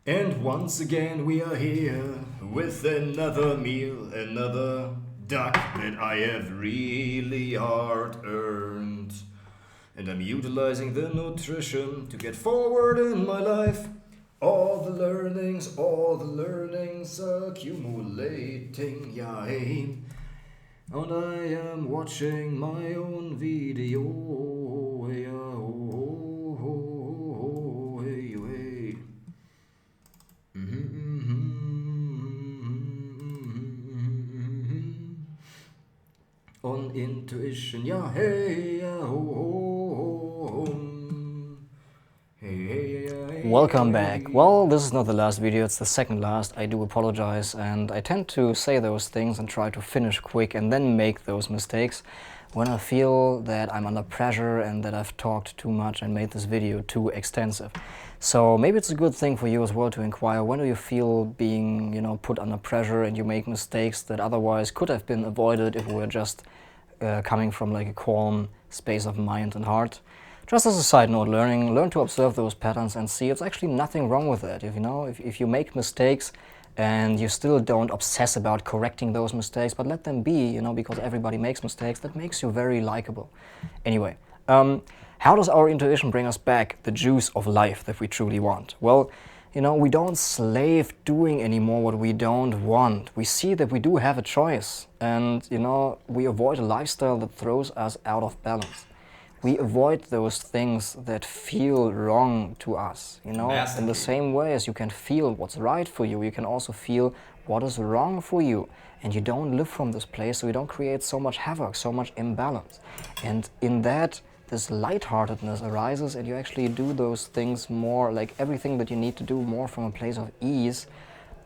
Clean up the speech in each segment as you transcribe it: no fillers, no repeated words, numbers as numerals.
And once again we are here with another meal, another duck that I have really hard earned. And I'm utilizing the nutrition to get forward in my life. All the learnings accumulating, yeah, hey. And I am watching my own video, yeah, oh, oh, oh, oh, hey, hey. On intuition, yeah, hey, yeah, ho, ho, hey, hey, yeah, hey, Welcome hey, back. hey. Well, this is not the last video, it's the second last. I do apologize, and I tend to say those things and try to finish quick and then make those mistakes when I feel that I'm under pressure and that I've talked too much and made this video too extensive. So maybe it's a good thing for you as well to inquire, when do you feel being, put under pressure and you make mistakes that otherwise could have been avoided if we were just coming from like a calm space of mind and heart. Just as a side note, learn to observe those patterns and see it's actually nothing wrong with it. If you make mistakes and you still don't obsess about correcting those mistakes, but let them be, because everybody makes mistakes, that makes you very likable. Anyway, how does our intuition bring us back the juice of life that we truly want? Well, we don't slave doing anymore what we don't want. We see that we do have a choice, and we avoid a lifestyle that throws us out of balance. We avoid those things that feel wrong to us, in the same way as you can feel what's right for you, you can also feel what is wrong for you. And you don't live from this place, so you don't create so much havoc, so much imbalance. And in that, this lightheartedness arises, and you actually do those things more, like everything that you need to do, more from a place of ease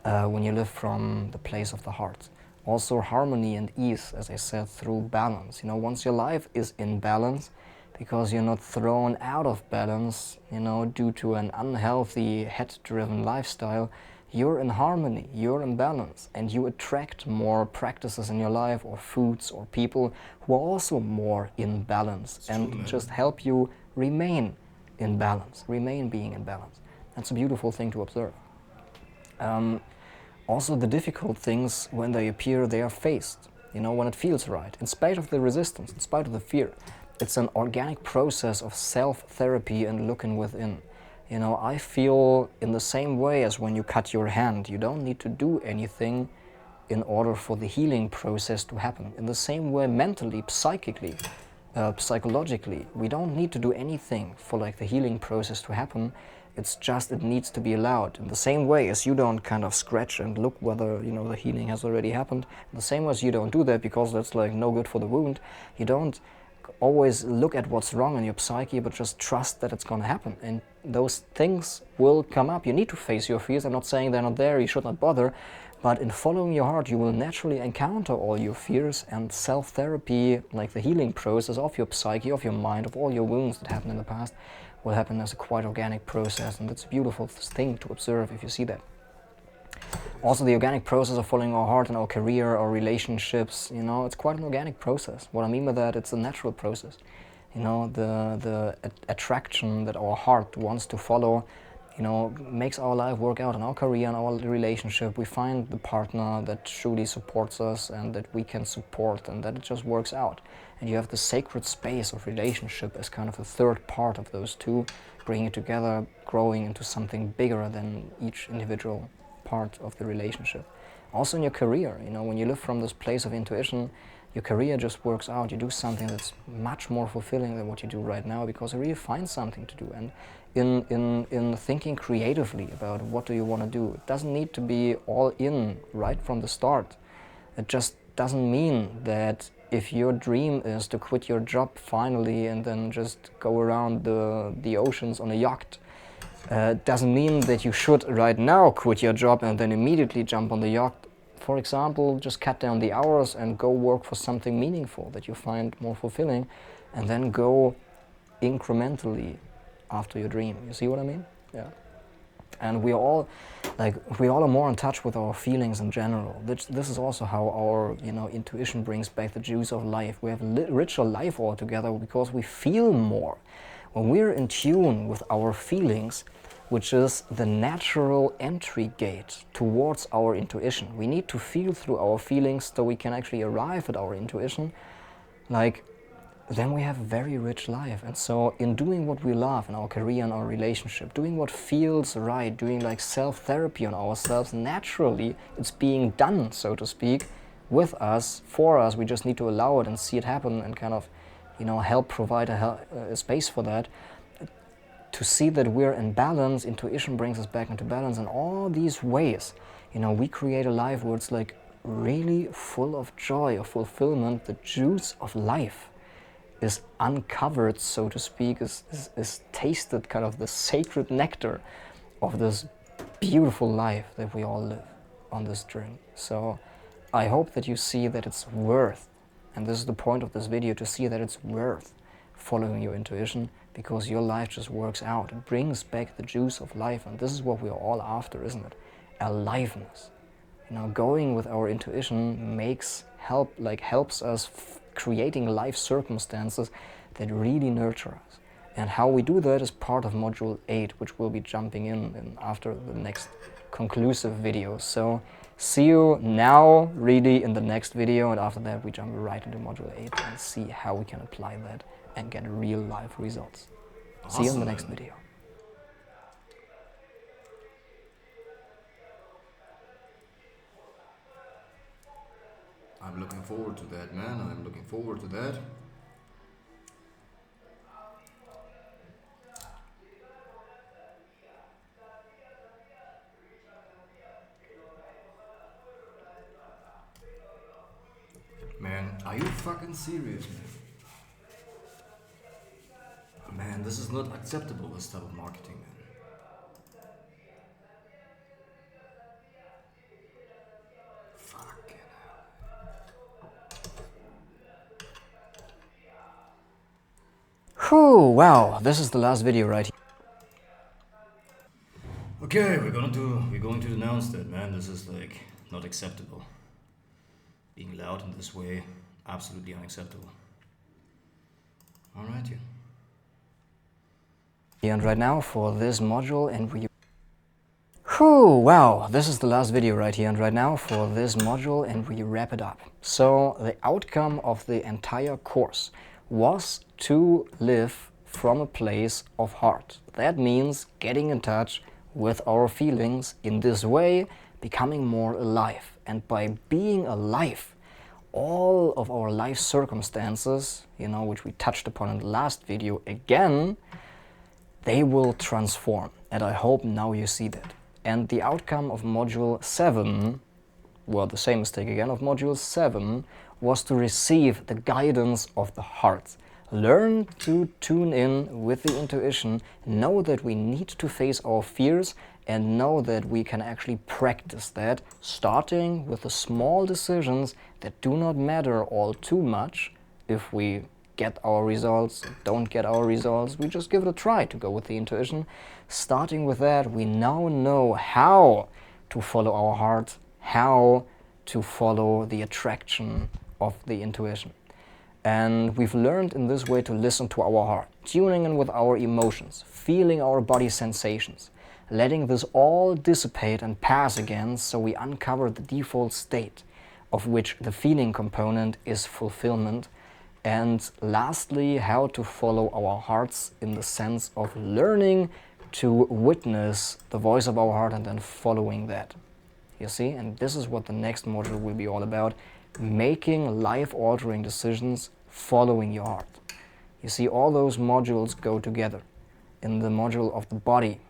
when you live from the place of the heart. Also harmony and ease, as I said, through balance. Once your life is in balance, because you're not thrown out of balance, due to an unhealthy, head-driven lifestyle, you're in harmony, you're in balance, and you attract more practices in your life, or foods, or people who are also more in balance and just help you remain in balance, remain being in balance. That's a beautiful thing to observe. Also, the difficult things, when they appear, they are faced, when it feels right, in spite of the resistance, in spite of the fear. It's an organic process of self-therapy and looking within. I feel in the same way as when you cut your hand. You don't need to do anything in order for the healing process to happen. In the same way, mentally, psychically, psychologically, we don't need to do anything for the healing process to happen. It's just it needs to be allowed. In the same way as you don't kind of scratch and look whether the healing has already happened. In the same way as you don't do that because that's no good for the wound. You don't always look at what's wrong in your psyche, but just trust that it's going to happen, and those things will come up. You need to face your fears. I'm not saying they're not there, you should not bother, but in following your heart you will naturally encounter all your fears, and self-therapy, like the healing process of your psyche, of your mind, of all your wounds that happened in the past, will happen as a quite organic process, and it's a beautiful thing to observe if you see that. Also, the organic process of following our heart in our career, our relationships, it's quite an organic process. What I mean by that, it's a natural process. The attraction that our heart wants to follow, makes our life work out in our career and our relationship. We find the partner that truly supports us and that we can support, and that it just works out. And you have the sacred space of relationship as kind of the third part of those two, bringing it together, growing into something bigger than each individual part of the relationship. Also in your career, when you live from this place of intuition, your career just works out. You do something that's much more fulfilling than what you do right now, because you really find something to do. And in thinking creatively about what do you want to do, it doesn't need to be all in right from the start. It just doesn't mean that if your dream is to quit your job finally and then just go around the oceans on a yacht, doesn't mean that you should right now quit your job and then immediately jump on the yacht. For example, just cut down the hours and go work for something meaningful that you find more fulfilling, and then go incrementally after your dream. You see what I mean? Yeah. And we all are more in touch with our feelings in general. This is also how our intuition brings back the juice of life. We have a richer life altogether because we feel more. When we're in tune with our feelings, which is the natural entry gate towards our intuition. We need to feel through our feelings so we can actually arrive at our intuition. Like, then we have a very rich life. And so in doing what we love in our career and our relationship, doing what feels right, doing like self-therapy on ourselves, naturally it's being done, so to speak, with us, for us. We just need to allow it and see it happen and kind of, you know, help provide a space for that. To see that we're in balance, intuition brings us back into balance. In all these ways, you know, we create a life where it's like really full of joy, of fulfillment. The juice of life is uncovered, so to speak, is tasted, kind of the sacred nectar of this beautiful life that we all live on this journey. So I hope that you see that it's worth, and this is the point of this video, to see that it's worth following your intuition, because your life just works out. It brings back the juice of life, and this is what we are all after, isn't it? Aliveness. You know, going with our intuition helps us creating life circumstances that really nurture us. And how we do that is part of module 8, which we'll be jumping in after the next conclusive video. So see you now really in the next video, and after that we jump right into module 8 and see how we can apply that and get real life results. Awesome. See you in the next video. I'm looking forward to that, man. I'm looking forward to that. Man, are you fucking serious, man? Man, this is not acceptable, this type of marketing, man. Fucking hell. Whew, wow, this is the last video right here. Okay, we're going to announce that, man. This is like not acceptable. Being loud in this way, absolutely unacceptable. Alright, yeah. And right now for this module, and whew, wow, this is the last video right here and right now for this module, and we wrap it up. So the outcome of the entire course was to live from a place of heart. That means getting in touch with our feelings, in this way becoming more alive. And by being alive, all of our life circumstances, you know, which we touched upon in the last video again, they will transform. And I hope now you see that. And the outcome of module 7, well, the same mistake again of module 7, was to receive the guidance of the heart. Learn to tune in with the intuition, know that we need to face our fears, and know that we can actually practice that, starting with the small decisions that do not matter all too much. If we get our results, don't get our results, we just give it a try to go with the intuition. Starting with that, we now know how to follow our heart, how to follow the attraction of the intuition. And we've learned in this way to listen to our heart, tuning in with our emotions, feeling our body sensations, letting this all dissipate and pass again, so we uncover the default state, of which the feeling component is fulfillment. And lastly, how to follow our hearts in the sense of learning to witness the voice of our heart and then following that. You see? And this is what the next module will be all about. Making life-altering decisions, following your heart. You see, all those modules go together. In the module of the body,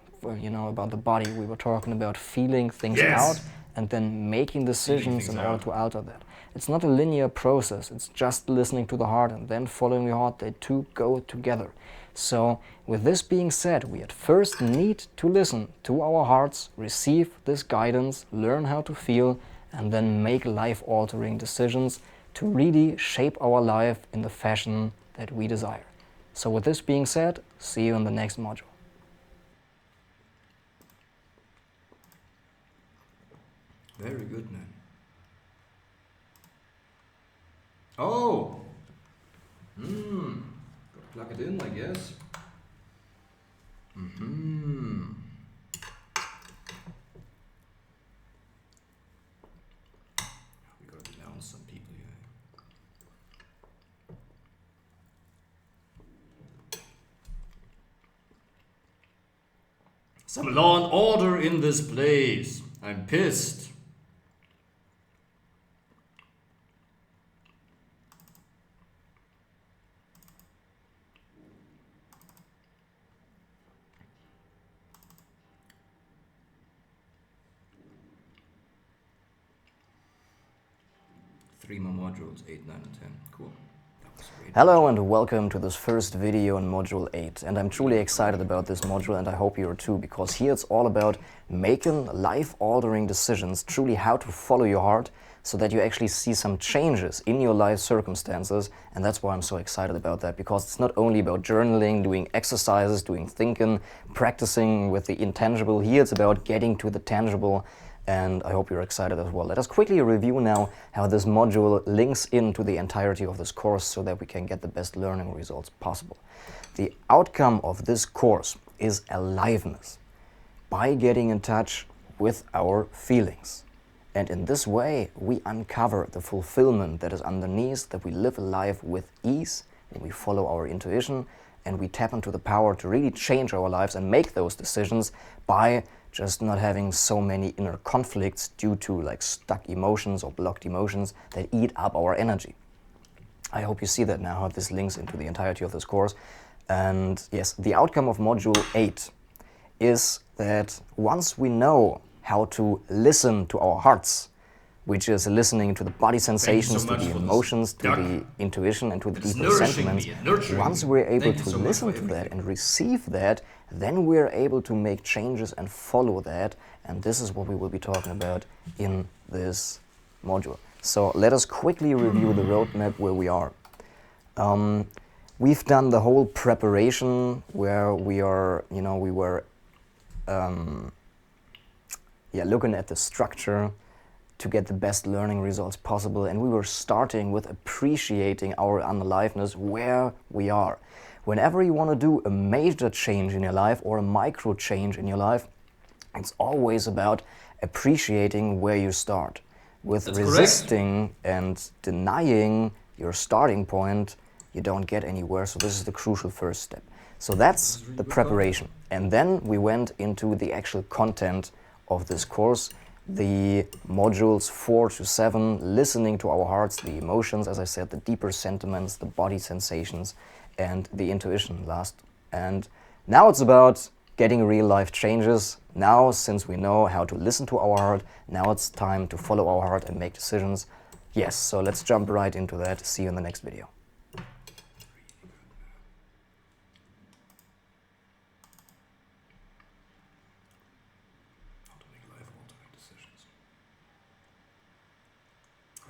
you know, about the body, we were talking about feeling things out and then making decisions in order to alter that. It's not a linear process, it's just listening to the heart and then following your heart. They two go together. So with this being said, we at first need to listen to our hearts, receive this guidance, learn how to feel, and then make life-altering decisions to really shape our life in the fashion that we desire. So with this being said, see you in the next module. Very good, man. Oh! Gotta plug it in, I guess. Some law and order in this place. I'm pissed. Three more modules, 8, 9, and 10. Cool. Hello and welcome to this first video in Module 8. And I'm truly excited about this module, and I hope you are too, because here it's all about making life-altering decisions, truly how to follow your heart so that you actually see some changes in your life circumstances. And that's why I'm so excited about that, because it's not only about journaling, doing exercises, doing thinking, practicing with the intangible. Here it's about getting to the tangible. And I hope you're excited as well. Let us quickly review now how this module links into the entirety of this course so that we can get the best learning results possible. The outcome of this course is aliveness by getting in touch with our feelings. And in this way, we uncover the fulfillment that is underneath, that we live a life with ease when we follow our intuition, and we tap into the power to really change our lives and make those decisions by just not having so many inner conflicts due to like stuck emotions or blocked emotions that eat up our energy. I hope you see that now, how this links into the entirety of this course. And yes, the outcome of Module 8 is that once we know how to listen to our hearts, which is listening to the body sensations, to the emotions, to the intuition, and to the deeper sentiments. Once we're able to listen to that and receive that, then we're able to make changes and follow that. And this is what we will be talking about in this module. So let us quickly review the roadmap where we are. We've done the whole preparation where we are, we were looking at the structure to get the best learning results possible, and we were starting with appreciating our unaliveness where we are. Whenever you want to do a major change in your life or a micro change in your life, it's always about appreciating where you start. With resisting and denying your starting point, you don't get anywhere, so this is the crucial first step. So that's the preparation. And then we went into the actual content of this course, the modules 4 to 7, listening to our hearts, the emotions, as I said, the deeper sentiments, the body sensations, and the intuition last. And now it's about getting real life changes. Now, since we know how to listen to our heart, now it's time to follow our heart and make decisions. Yes, so let's jump right into that. See you in the next video.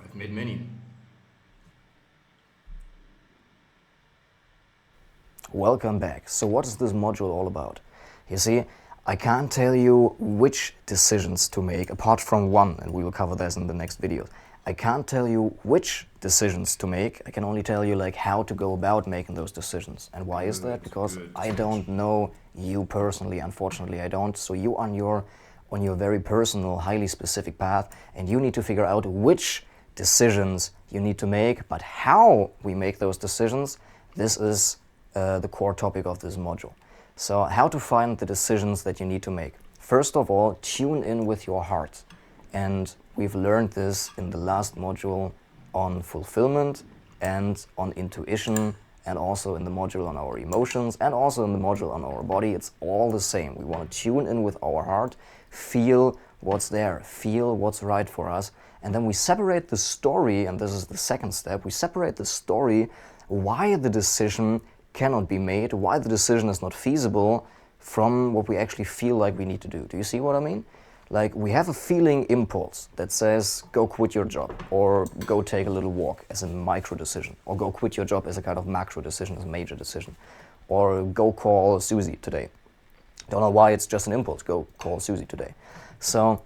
I've made many. Welcome back. So what is this module all about? You see, I can't tell you which decisions to make, apart from one, and we will cover this in the next video. I can't tell you which decisions to make. I can only tell you like how to go about making those decisions. And why is that? Because I don't know you personally, unfortunately I don't. So you on your very personal, highly specific path, and you need to figure out which decisions you need to make, but how we make those decisions, this is the core topic of this module. So how to find the decisions that you need to make. First of all, tune in with your heart. And we've learned this in the last module on fulfillment and on intuition, and also in the module on our emotions, and also in the module on our body. It's all the same. We want to tune in with our heart, feel what's there, feel what's right for us. And then we separate the story, and this is the second step, we separate the story why the decision cannot be made, why the decision is not feasible, from what we actually feel like we need to do. Do you see what I mean? Like, we have a feeling impulse that says, go quit your job, or go take a little walk as a micro decision, or go quit your job as a kind of macro decision, as a major decision, or go call Susie today. Don't know why, it's just an impulse, go call Susie today. So,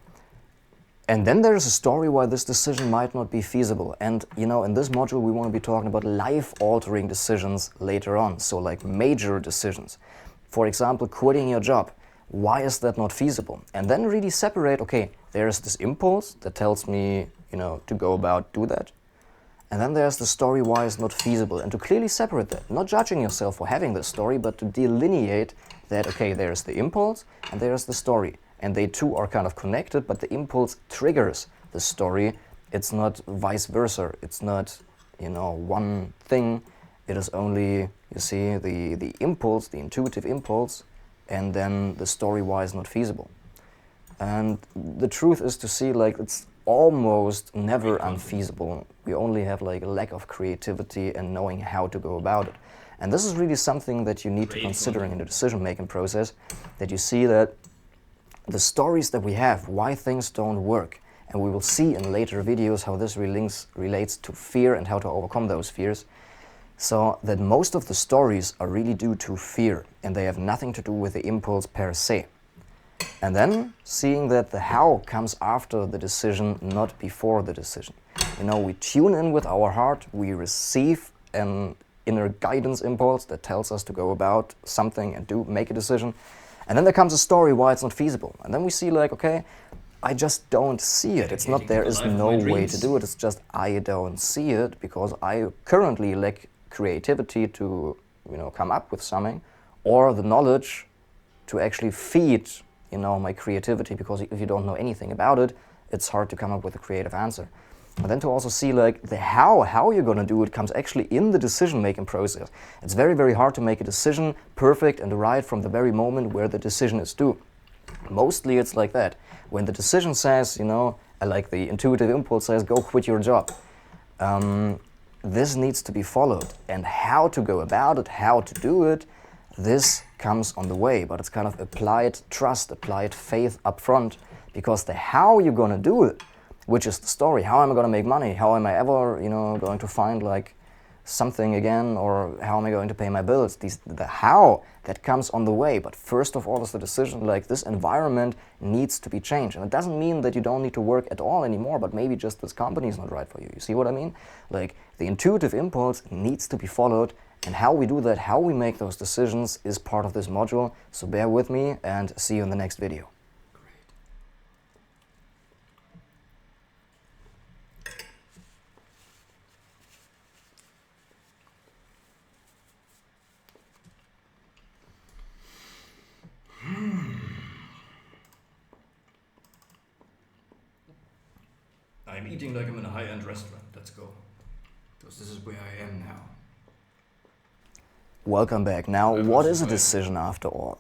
and then there's a story why this decision might not be feasible. And in this module we want to be talking about life-altering decisions later on. So like major decisions. For example, quitting your job. Why is that not feasible? And then really separate, okay, there's this impulse that tells me, to go about do that. And then there's the story why it's not feasible. And to clearly separate that. Not judging yourself for having this story, but to delineate that, okay, there's the impulse and there's the story. And they two are kind of connected, but the impulse triggers the story. It's not vice versa. It's not, one thing. It is only, you see, the impulse, the intuitive impulse, and then the story-wise not feasible. And the truth is to see, like, it's almost never unfeasible. We only have like a lack of creativity and knowing how to go about it. And this is really something that you need to consider in the decision-making process, that you see that the stories that we have, why things don't work, and we will see in later videos how this relates to fear and how to overcome those fears. So that most of the stories are really due to fear, and they have nothing to do with the impulse per se. And then seeing that the how comes after the decision, not before the decision. We tune in with our heart, we receive an inner guidance impulse that tells us to go about something and make a decision. And then there comes a story why it's not feasible. And then we see like, okay, I just don't see it. It's not there is no way to do it. It's just I don't see it because I currently lack creativity to, come up with something, or the knowledge to actually feed, my creativity, because if you don't know anything about it, it's hard to come up with a creative answer. But then to also see like the how you're gonna do it comes actually in the decision-making process. It's very, very hard to make a decision perfect and right from the very moment where the decision is due. Mostly it's like that. When the decision says, like the intuitive impulse says, go quit your job. This needs to be followed. And how to go about it, how to do it, this comes on the way. But it's kind of applied trust, applied faith up front. Because the how you're gonna do it, which is the story, how am I gonna make money? How am I ever, going to find like something again, or how am I going to pay my bills? The how, that comes on the way. But first of all is the decision, like this environment needs to be changed. And it doesn't mean that you don't need to work at all anymore, but maybe just this company is not right for you. You see what I mean? Like the intuitive impulse needs to be followed, and how we do that, how we make those decisions is part of this module. So bear with me and see you in the next video. I'm eating like I'm in a high-end restaurant. Let's go. Because this is where I am now. Welcome back. Now, what is a decision after all?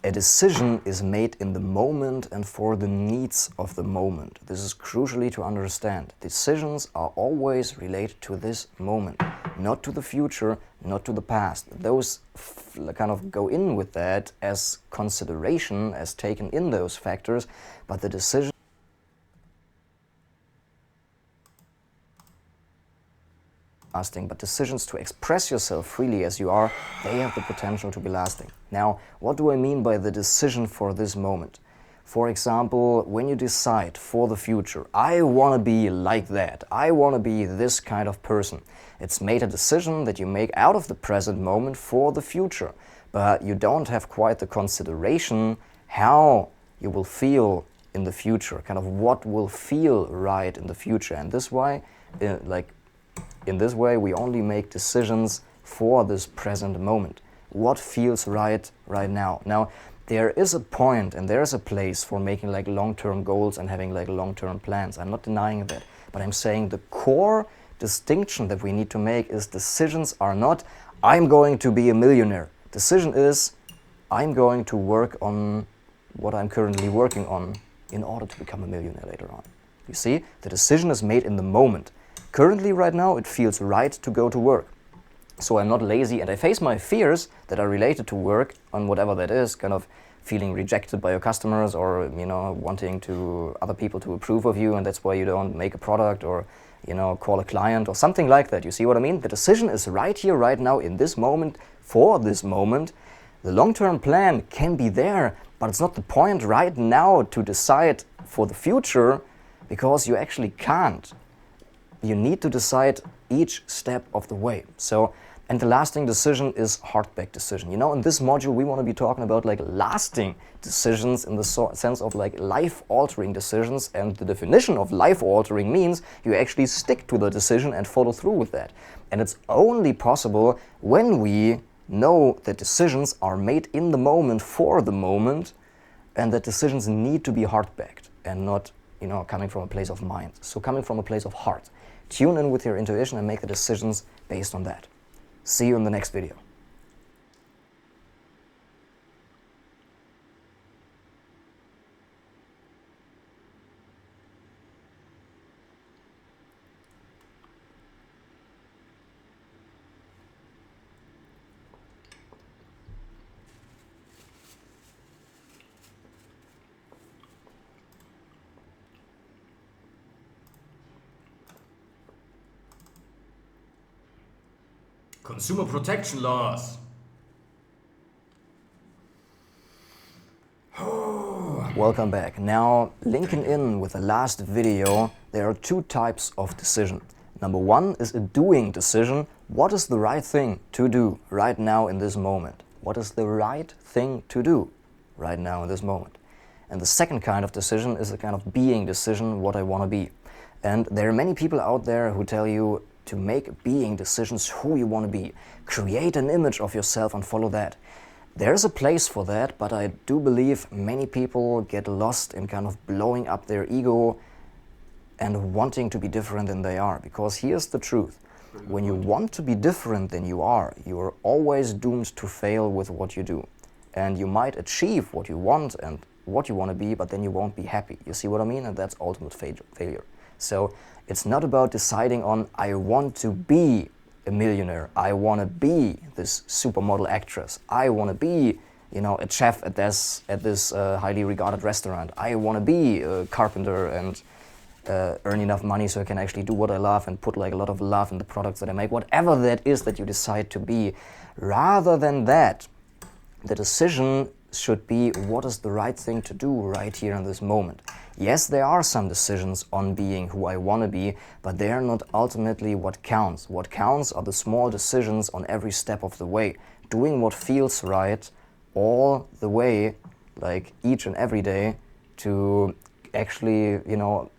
A decision is made in the moment and for the needs of the moment. This is crucially to understand. Decisions are always related to this moment, not to the future, not to the past. Those kind of go in with that as consideration, as taken in those factors, but the decision lasting, but decisions to express yourself freely as you are, they have the potential to be lasting. Now, what do I mean by the decision for this moment? For example, when you decide for the future, I want to be like that, I want to be this kind of person. It's made a decision that you make out of the present moment for the future, but you don't have quite the consideration how you will feel in the future, kind of what will feel right in the future. And this way, in this way, we only make decisions for this present moment. What feels right now? Now, there is a point and there is a place for making like long-term goals and having like long-term plans. I'm not denying that, but I'm saying the core distinction that we need to make is decisions are not, I'm going to be a millionaire. Decision is, I'm going to work on what I'm currently working on in order to become a millionaire later on. You see, the decision is made in the moment. Currently, right now, it feels right to go to work. So I'm not lazy and I face my fears that are related to work on whatever that is, kind of feeling rejected by your customers or, wanting other people to approve of you, and that's why you don't make a product or, call a client or something like that. You see what I mean? The decision is right here, right now, in this moment, for this moment. The long-term plan can be there, but it's not the point right now to decide for the future, because you actually can't. You need to decide each step of the way. And the lasting decision is heart-back decision. In this module, we want to be talking about like lasting decisions in the sense of like life-altering decisions. And the definition of life-altering means you actually stick to the decision and follow through with that. And it's only possible when we Know that decisions are made in the moment for the moment, and that decisions need to be heart-backed and not, coming from a place of mind. So coming from a place of heart. Tune in with your intuition and make the decisions based on that. See you in the next video. Consumer protection laws. Welcome back. Now, linking in with the last video, there are two types of decision. Number one is a doing decision. What is the right thing to do right now in this moment? What is the right thing to do right now in this moment? And the second kind of decision is a kind of being decision, what I want to be. And there are many people out there who tell you to make being decisions who you want to be. Create an image of yourself and follow that. There's a place for that, but I do believe many people get lost in kind of blowing up their ego and wanting to be different than they are. Because here's the truth. When you want to be different than you are always doomed to fail with what you do. And you might achieve what you want and what you want to be, but then you won't be happy. You see what I mean? And that's ultimate failure. So it's not about deciding on, I want to be a millionaire, I want to be this supermodel actress, I want to be, a chef at this highly regarded restaurant, I want to be a carpenter and earn enough money so I can actually do what I love and put like a lot of love in the products that I make, whatever that is that you decide to be. Rather than that, the decision should be, what is the right thing to do right here in this moment? Yes, there are some decisions on being who I want to be, but they are not ultimately what counts. What counts are the small decisions on every step of the way. Doing what feels right all the way, like each and every day, to actually,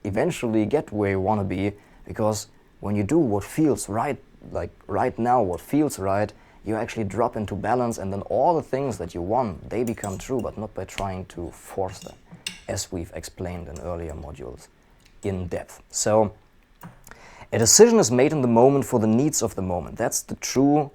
eventually get where you want to be. Because when you do what feels right, like right now, what feels right, you actually drop into balance, and then all the things that you want, they become true, but not by trying to force them, as we've explained in earlier modules in depth. So a decision is made in the moment for the needs of the moment. That's the true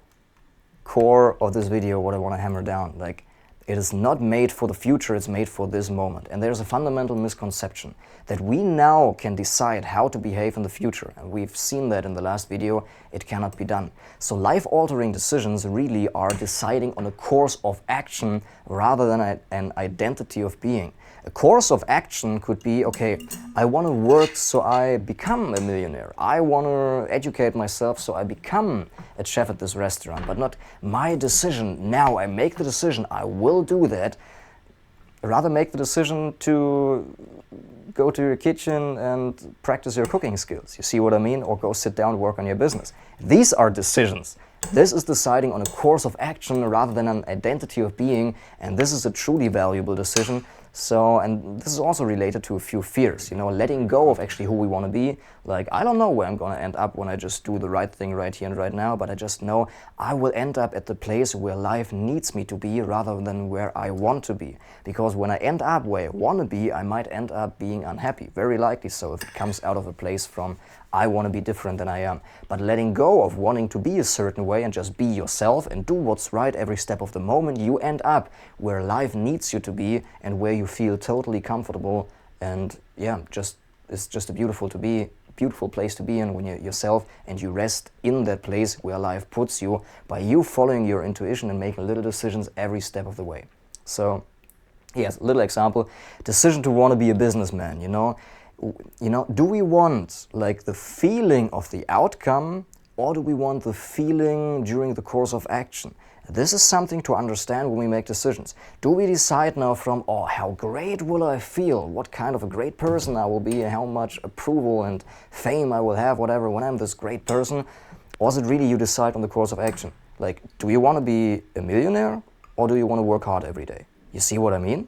core of this video, what I want to hammer down. Like, it is not made for the future, it's made for this moment. And there's a fundamental misconception that we now can decide how to behave in the future. And we've seen that in the last video, it cannot be done. So life-altering decisions really are deciding on a course of action rather than an identity of being. A course of action could be, okay, I want to work so I become a millionaire. I want to educate myself so I become a chef at this restaurant, but not my decision. Now I make the decision, I will do that. Rather make the decision to go to your kitchen and practice your cooking skills. You see what I mean? Or go sit down and work on your business. These are decisions. This is deciding on a course of action rather than an identity of being, and this is a truly valuable decision. So, and this is also related to a few fears, letting go of actually who we want to be. Like, I don't know where I'm going to end up when I just do the right thing right here and right now, but I just know I will end up at the place where life needs me to be rather than where I want to be. Because when I end up where I want to be, I might end up being unhappy. Very likely so, if it comes out of a place from, I want to be different than I am. But letting go of wanting to be a certain way and just be yourself and do what's right every step of the moment, you end up where life needs you to be and where you feel totally comfortable. And yeah, it's just a beautiful place to be in when you're yourself and you rest in that place where life puts you by you following your intuition and making little decisions every step of the way. So yes, a little example, decision to want to be a businessman, do we want like the feeling of the outcome, or do we want the feeling during the course of action? This is something to understand when we make decisions. Do we decide now from, oh, how great will I feel, what kind of a great person I will be, and how much approval and fame I will have, whatever, when I'm this great person? Or is it really you decide on the course of action? Like, do you want to be a millionaire, or do you want to work hard every day? You see what I mean?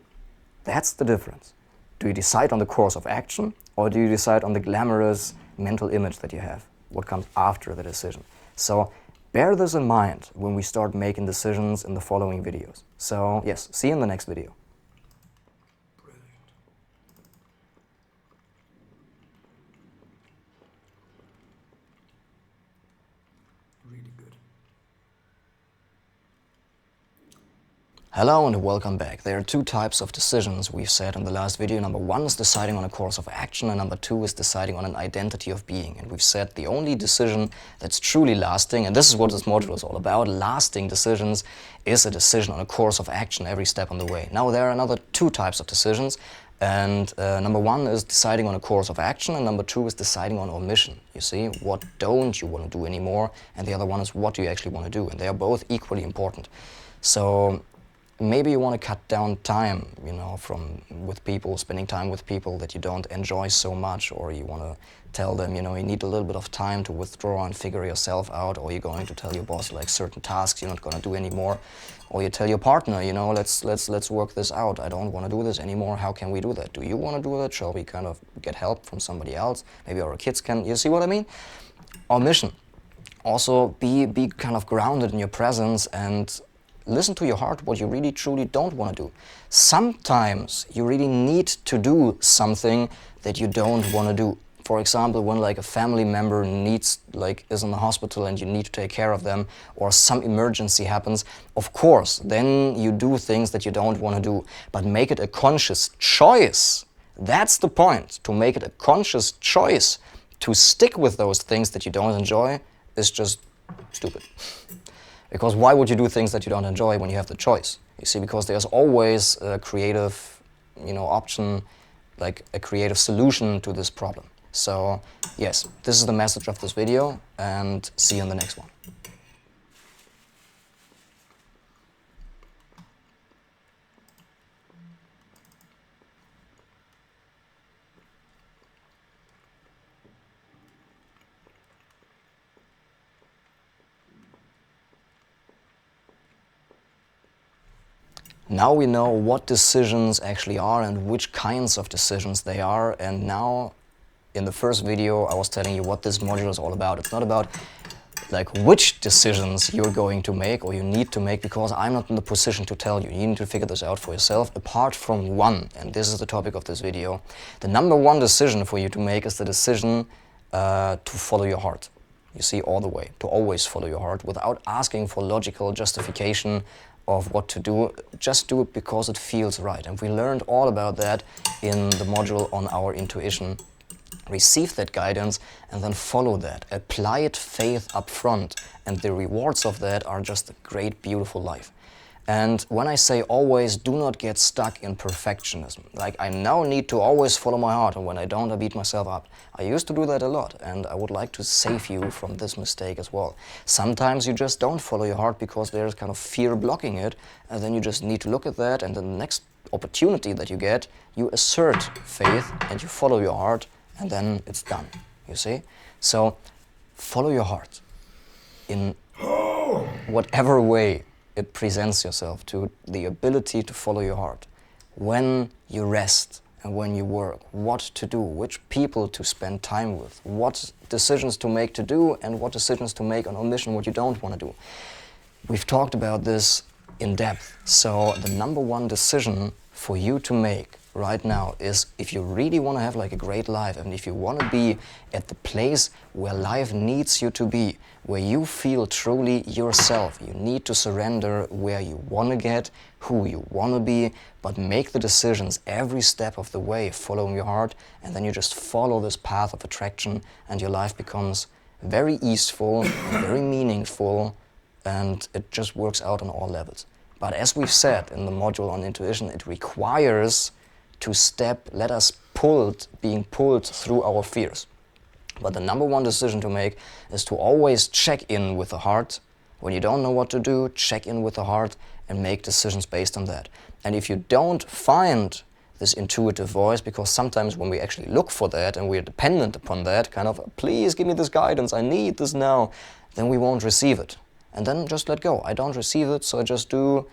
That's the difference. Do you decide on the course of action, or do you decide on the glamorous mental image that you have? What comes after the decision? So Bear this in mind when we start making decisions in the following videos. So yes, see you in the next video. Really good. Hello and welcome back. There are two types of decisions we've said in the last video. Number one is deciding on a course of action, and number two is deciding on an identity of being. And we've said the only decision that's truly lasting, and this is what this module is all about, lasting decisions, is a decision on a course of action every step on the way. Now there are another two types of decisions, and number one is deciding on a course of action, and number two is deciding on omission. You see, what don't you want to do anymore, and the other one is what do you actually want to do, and they are both equally important. So maybe you want to cut down time, you know, spending time with people that you don't enjoy so much, or you want to tell them, you know, you need a little bit of time to withdraw and figure yourself out, or you're going to tell your boss like certain tasks you're not going to do anymore, or you tell your partner, you know, let's work this out. I don't want to do this anymore. How can we do that? Do you want to do that? Shall we kind of get help from somebody else? Maybe our kids can. You see what I mean? Omission. Also, be kind of grounded in your presence and listen to your heart, what you really truly don't want to do. Sometimes you really need to do something that you don't want to do. For example, when like a family member is in the hospital and you need to take care of them, or some emergency happens, of course, then you do things that you don't want to do. But make it a conscious choice. That's the point. To make it a conscious choice to stick with those things that you don't enjoy is just stupid. Because why would you do things that you don't enjoy when you have the choice? You see, because there's always a creative, option, like a creative solution to this problem. So yes, this is the message of this video, and see you in the next one. Now we know what decisions actually are and which kinds of decisions they are, and now in the first video I was telling you what this module is all about. It's not about like which decisions you're going to make or you need to make, because I'm not in the position to tell you. You need to figure this out for yourself, apart from one, and this is the topic of this video. The number one decision for you to make is the decision to follow your heart. You see, all the way, to always follow your heart without asking for logical justification of what to do. Just do it because it feels right. And we learned all about that in the module on our intuition. Receive that guidance and then follow that. Apply it faith up front, and the rewards of that are just a great, beautiful life. And when I say always, do not get stuck in perfectionism. Like, I now need to always follow my heart, and when I don't, I beat myself up. I used to do that a lot, and I would like to save you from this mistake as well. Sometimes you just don't follow your heart because there's kind of fear blocking it, and then you just need to look at that, and the next opportunity that you get, you assert faith and you follow your heart, and then it's done, you see? So, follow your heart in whatever way it presents yourself, to the ability to follow your heart. When you rest and when you work, what to do, which people to spend time with, what decisions to make to do, and what decisions to make on omission, what you don't want to do. We've talked about this in depth. So the number one decision for you to make right now is, if you really want to have like a great life, and if you want to be at the place where life needs you to be, where you feel truly yourself, you need to surrender where you want to get, who you want to be, but make the decisions every step of the way, following your heart, and then you just follow this path of attraction, and your life becomes very easeful, and very meaningful, and it just works out on all levels. But as we've said in the module on intuition, it requires let us being pulled through our fears. But the number one decision to make is to always check in with the heart. When you don't know what to do, check in with the heart and make decisions based on that. And if you don't find this intuitive voice, because sometimes when we actually look for that and we're dependent upon that, kind of, please give me this guidance, I need this now, then we won't receive it. And then just let go. I don't receive it, so I just do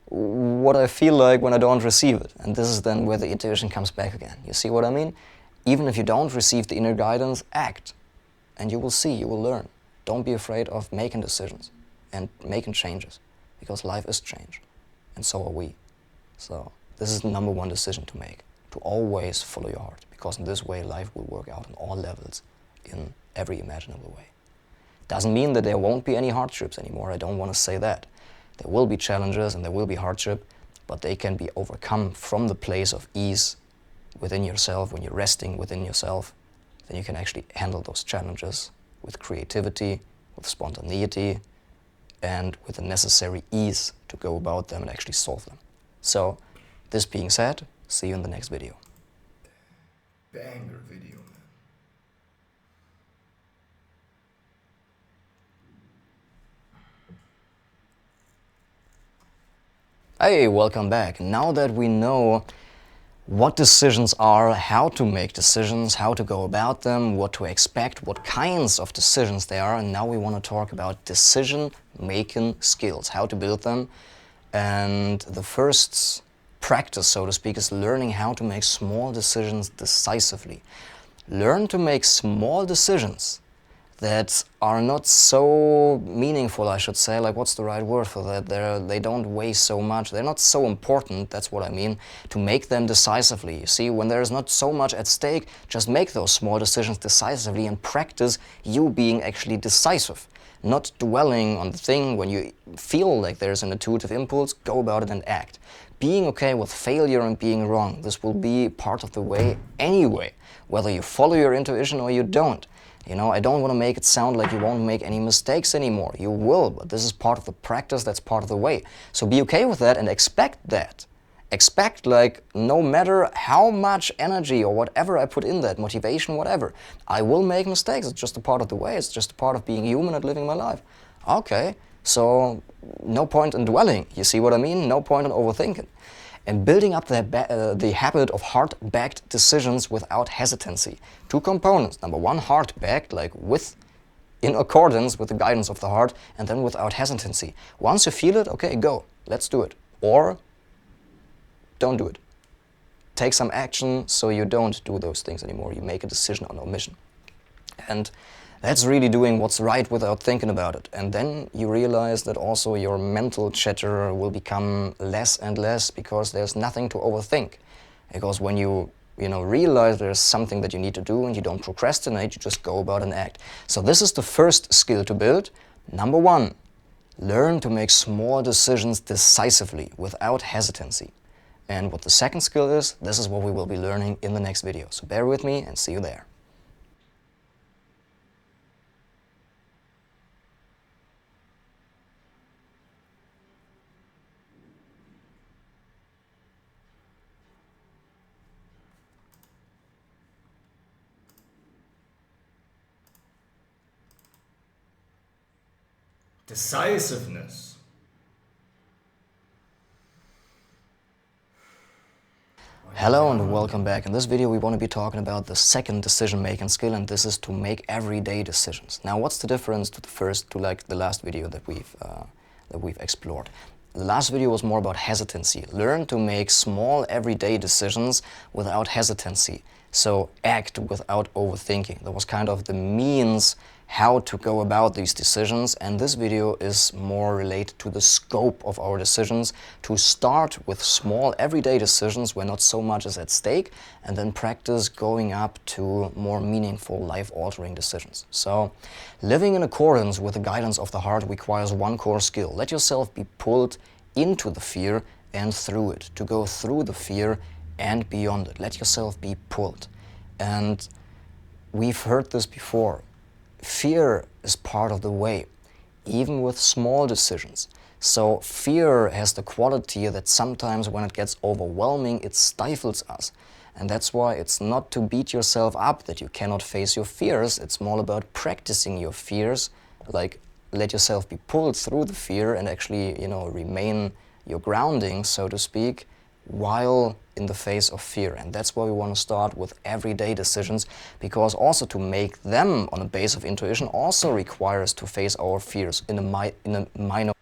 what I feel like when I don't receive it. And this is then where the intuition comes back again. You see what I mean? Even if you don't receive the inner guidance, act. And you will see, you will learn. Don't be afraid of making decisions and making changes, because life is change, and so are we. So this is the number one decision to make, to always follow your heart, because in this way life will work out on all levels in every imaginable way. Doesn't mean that there won't be any hardships anymore, I don't want to say that. There will be challenges and there will be hardship, but they can be overcome from the place of ease within yourself. When you're resting within yourself, then you can actually handle those challenges with creativity, with spontaneity, and with the necessary ease to go about them and actually solve them. So, this being said, see you in the next video. Banger video, man. Hey, welcome back. Now that we know what decisions are, how to make decisions, how to go about them, what to expect, what kinds of decisions there are, and now we want to talk about decision-making skills, how to build them. And the first practice, so to speak, is learning how to make small decisions decisively. Learn to make small decisions that are not so meaningful, I should say. Like, what's the right word for that? They don't weigh so much. They're not so important, that's what I mean, to make them decisively. You see, when there's not so much at stake, just make those small decisions decisively and practice you being actually decisive. Not dwelling on the thing. When you feel like there's an intuitive impulse, go about it and act. Being okay with failure and being wrong, this will be part of the way anyway, whether you follow your intuition or you don't. You know, I don't want to make it sound like you won't make any mistakes anymore. You will, but this is part of the practice, that's part of the way. So be okay with that and expect that. Expect, like, no matter how much energy or whatever I put in that, motivation, whatever, I will make mistakes. It's just a part of the way. It's just a part of being human and living my life. Okay, so no point in dwelling. You see what I mean? No point in overthinking. And building up the habit of heart-backed decisions without hesitancy. Two components. Number one, heart-backed, like in accordance with the guidance of the heart, and then without hesitancy. Once you feel it, okay, go, let's do it. Or don't do it. Take some action so you don't do those things anymore. You make a decision on omission. And that's really doing what's right without thinking about it. And then you realize that also your mental chatter will become less and less, because there's nothing to overthink. Because when you realize there's something that you need to do and you don't procrastinate, you just go about and act. So this is the first skill to build. Number one, learn to make small decisions decisively without hesitancy. And what the second skill is, this is what we will be learning in the next video. So bear with me and see you there. Decisiveness. Hello and welcome back. In this video we want to be talking about the second decision-making skill, and this is to make everyday decisions. Now, what's the difference to the last video that we've explored? The last video was more about hesitancy. Learn to make small everyday decisions without hesitancy. So act without overthinking. That was kind of the means how to go about these decisions, and this video is more related to the scope of our decisions, to start with small everyday decisions where not so much is at stake, and then practice going up to more meaningful, life-altering decisions. So living in accordance with the guidance of the heart requires one core skill. Let yourself be pulled into the fear and through it, to go through the fear and beyond it. Let yourself be pulled. And we've heard this before. Fear is part of the way, even with small decisions. So fear has the quality that sometimes when it gets overwhelming, it stifles us. And that's why it's not to beat yourself up that you cannot face your fears. It's more about practicing your fears, like let yourself be pulled through the fear and actually, remain your grounding, so to speak, while in the face of fear. And that's why we want to start with everyday decisions, because also to make them on a base of intuition also requires to face our fears in a minor.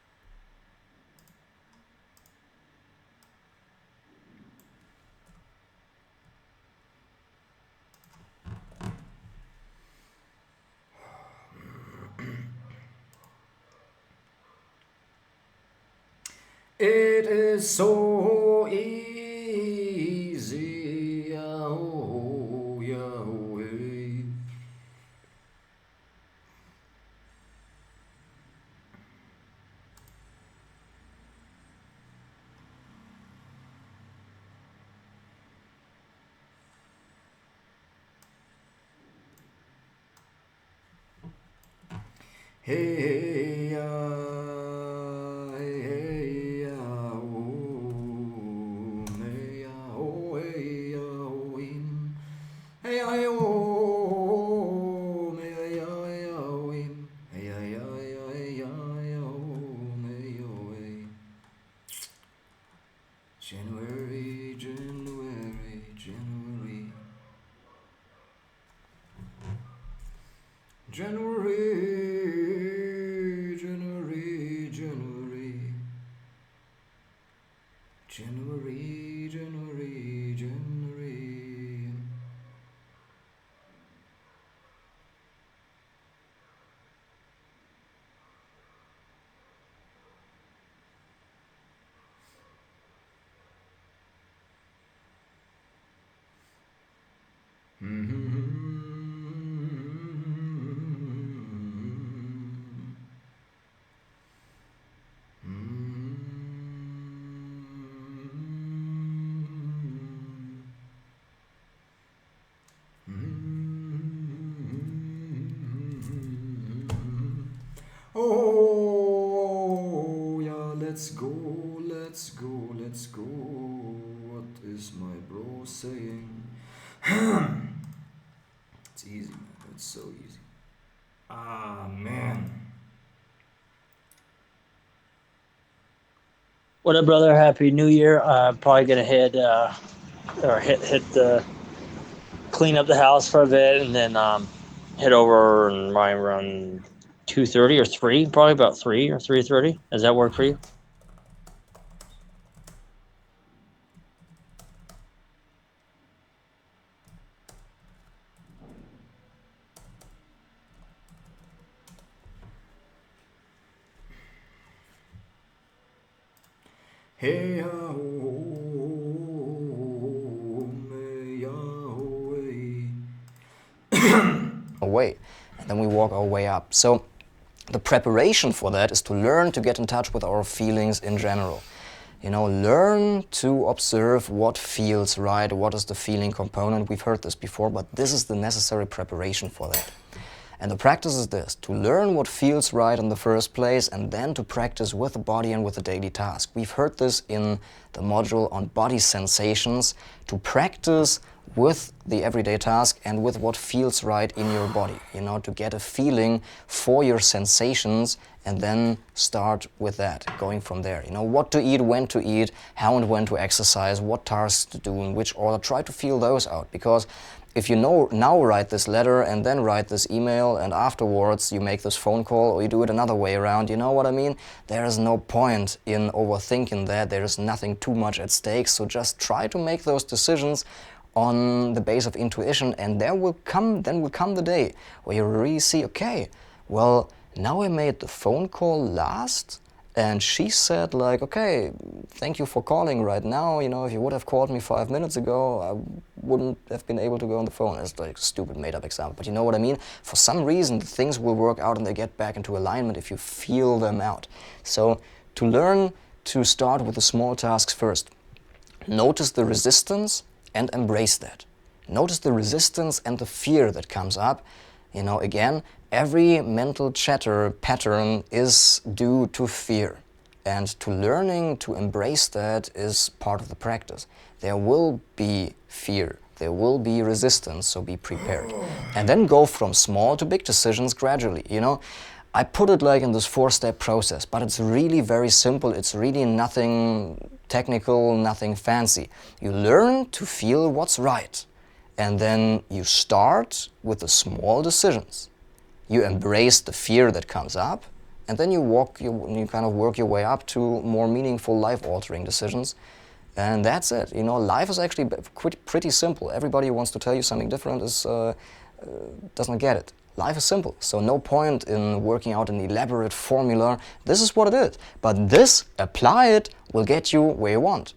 It is so easy. Oh, Yahweh. Hey, hey, ya, hey, hey, ya, oh, hey, ya, oh, hey, ya, oh, him. Hey, ya, hey, oh, hey, ya, hey, ya, oh, him. Hey, ya, ya, ya, hey, ya, ya, oh, hey, oh, hey. January, January, January. January, January, January. January, January, January. Oh, yeah, let's go, let's go, let's go. What is my bro saying? It's easy, man. It's so easy. Ah, man. What up, brother? Happy New Year. Probably gonna head or hit the clean up the house for a bit, and then head over and run 2:30 or 3, probably about 3 or 3:30. Does that work for you? Hey, ah, oh, hey, ah, oh, hey. Away, and then we walk our way up. So the preparation for that is to learn to get in touch with our feelings in general. Learn to observe what feels right, what is the feeling component. We've heard this before, but this is the necessary preparation for that. And the practice is this: to learn what feels right in the first place, and then to practice with the body and with the daily task. We've heard this in the module on body sensations, to practice with the everyday task and with what feels right in your body, to get a feeling for your sensations and then start with that, going from there. What to eat, when to eat, how and when to exercise, what tasks to do, in which order. Try to feel those out, because if you now write this letter and then write this email and afterwards you make this phone call or you do it another way around, you know what I mean? There is no point in overthinking that. There is nothing too much at stake. So just try to make those decisions on the base of intuition, and then will come the day where you really see, okay, well, now I made the phone call last, and she said like, okay, thank you for calling right now. If you would have called me 5 minutes ago, I wouldn't have been able to go on the phone. It's like a stupid made-up example, but you know what I mean? For some reason, things will work out and they get back into alignment if you feel them out. So to learn to start with the small tasks first. Notice the resistance and embrace that. Notice the resistance and the fear that comes up. Again, every mental chatter pattern is due to fear. And to learning to embrace that is part of the practice. There will be fear, there will be resistance, so be prepared. And then go from small to big decisions gradually. I put it like in this 4-step process, but it's really very simple. It's really nothing technical, nothing fancy. You learn to feel what's right. And then you start with the small decisions. You embrace the fear that comes up, and then you kind of work your way up to more meaningful, life-altering decisions. And that's it. Life is actually pretty simple. Everybody who wants to tell you something different doesn't get it. Life is simple, so no point in working out an elaborate formula. This is what it is. But this, apply it, will get you where you want.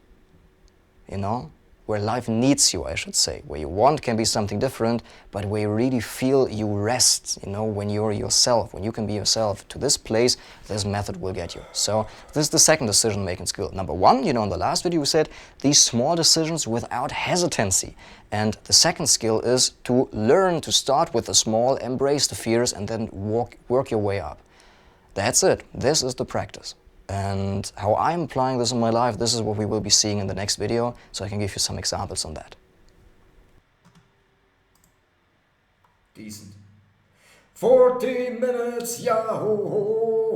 You know? Where life needs you, I should say. Where you want can be something different, but where you really feel you rest, you know, when you're yourself, when you can be yourself. To this place, this method will get you. So this is the second decision-making skill. Number one, you know, in the last video we said, these small decisions without hesitancy. And the second skill is to learn to start with the small, embrace the fears, and then work your way up. That's it. This is the practice. And how I'm applying this in my life, this is what we will be seeing in the next video, so I can give you some examples on that. Decent. 40 minutes, yahoo!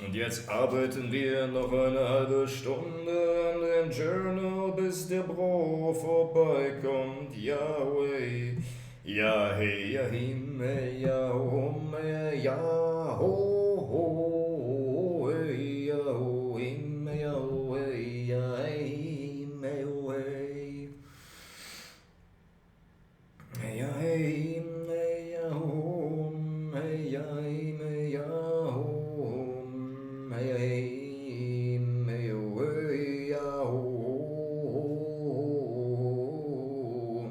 Und jetzt arbeiten wir noch eine halbe Stunde an dem Journal, bis der Bro vorbeikommt. Yahweh, ja hey, ja him, ja hum, ja ho, ho, ja ho, him, ja ho, ja him, ja him, ja hum, ja him, ja ho.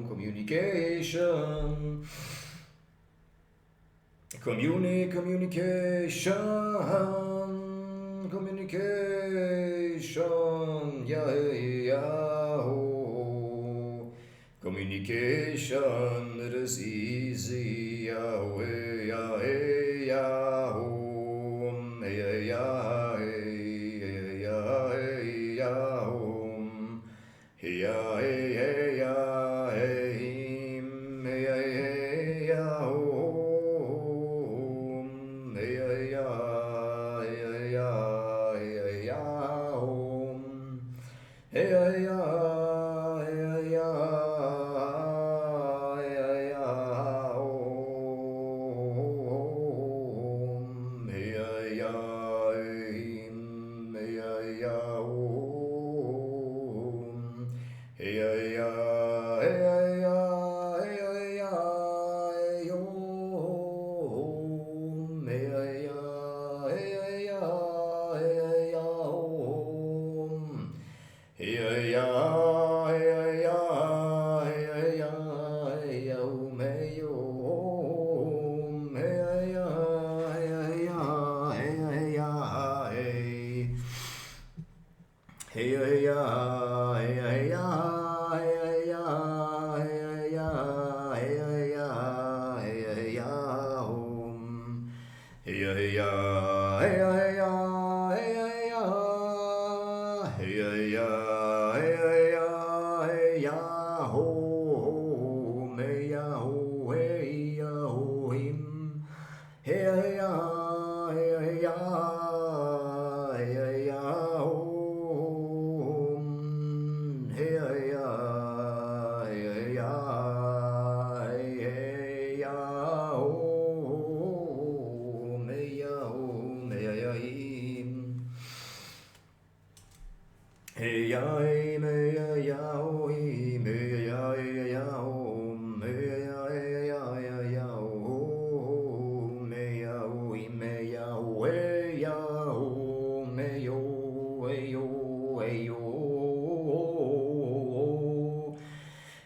Communication. Communication. Yahoo. Communication, it is easy. Yahweh, Yahweh, Yahoo.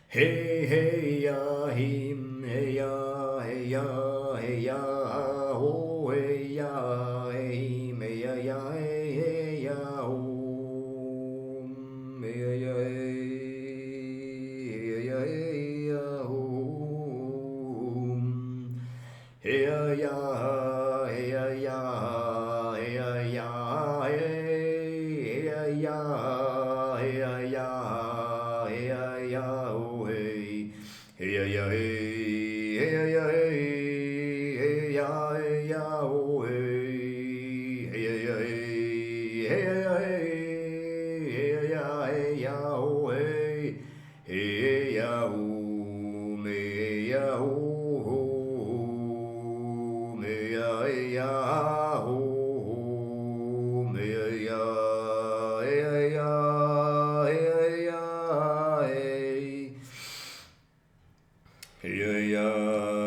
Hey, hey, ya, him, hey, ya, hey, ya, hey, ya, ho, hey, ya, hey, him, hey, ya, ya, hey, ya, ho, hey, ya, hey, ya, hey, ya, ho, hey, ya, ya, hey, ya, ya, hey, ya, ya, hey, ya, ya, hey, ya, ya. Hey ya ya hey ya ya hey ya ya oh hey ya ya hey ya ya hey ya ya oh hey ya oh me ya oh Bye.